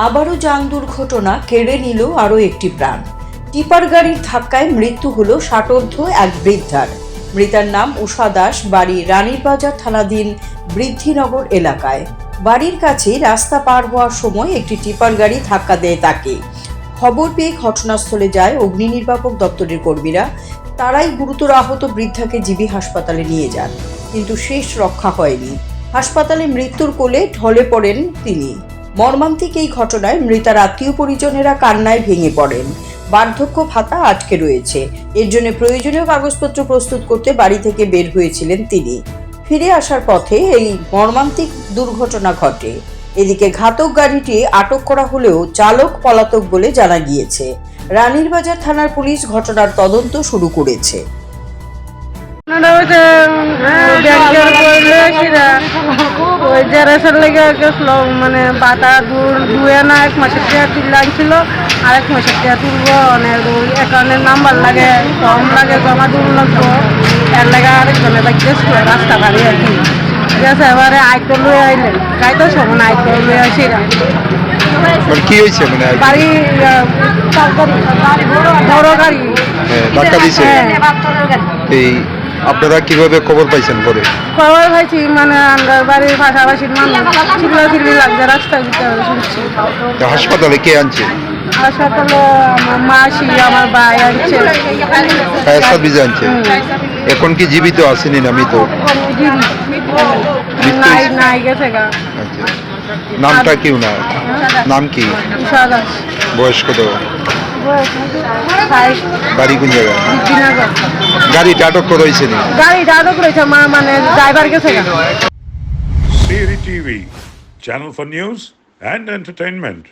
আবারও যান দুর্ঘটনা কেড়ে নিল আরও একটি প্রাণ। টিপার গাড়ির ধাক্কায় মৃত্যু হলো ষাটোর্ধ্ব এক বৃদ্ধার। মৃতার নাম উষা দাস, বাড়ি রানীর বাজার থানাধীন বৃদ্ধিনগর এলাকায়। বাড়ির কাছে রাস্তা পার হওয়ার সময় একটি টিপার গাড়ি ধাক্কা দেয় তাকে। খবর পেয়ে ঘটনাস্থলে যায় অগ্নি নির্বাপক দপ্তরের কর্মীরা। তারাই গুরুতর আহত বৃদ্ধাকে জিবি হাসপাতালে নিয়ে যান, কিন্তু শেষ রক্ষা হয়নি। হাসপাতালে মৃত্যুর কোলে ঢলে পড়েন তিনি। মর্মান্তিক এই ঘটনায় মৃতার আত্মীয় পরিজনেরা কান্নায় ভেঙে পড়েন। বার্ধক্য ভাতা আটকে রয়েছে, এর জন্য প্রয়োজনীয় কাগজপত্র প্রস্তুত করতে বাড়ি থেকে বের হয়েছিলেন তিনি। ফিরে আসার পথে এই মর্মান্তিক দুর্ঘটনা ঘটে। এদিকে ঘাতক গাড়িটি আটক করা হলেও চালক পলাতক বলে জানা গিয়েছে। রানীর বাজার থানার পুলিশ ঘটনার তদন্ত শুরু করেছে। মানে বাতা ধুয়ে না 1 মাসের টিয়া তুলে আনছিল, আর 1 মাসের টিয়া তুলবো অ্যাকাউন্টের নাম্বার লাগে, ফর্ম লাগে, জমা দূর লাগবো, এর লাগে আরেকজনের বাচ্চা রাস্তা ভারী আর কি। ঠিক আছে, এবারে আইতো লয়ে আইলেন, গাইতো সমান আইতো লয়ে আসি কি হয়েছে মানে বাড়ি বড় গাড়ি ধাক্কা দিছে। এই আপনারা কিভাবে খবর পাইছেন পরে? খবর পাইছি মানে আমরা বাড়ির পাশাপাশি মানুষ চিল্লাচিল্লি লাগছে, রাস্তায় শুনছি। হাসপাতালে কে আনছে? হাসপাতালে আমার মাসি, আমার ভাই আনছে, ফায়ার সার্ভিস আনছে। এখন কি জীবিত আসেনি না মৃত? নাই নাই গেছে গা। আচ্ছা, নামটা কি না? নাম কি? উষা দাস। বয়স কত? বাড়ি কোন জায়গায়? গাড়িটা আটক করা হয়েছে নি? গাড়িটা আটক রয়েছে, মানে ড্রাইভার গেছে গা। Siri TV, channel for news and entertainment.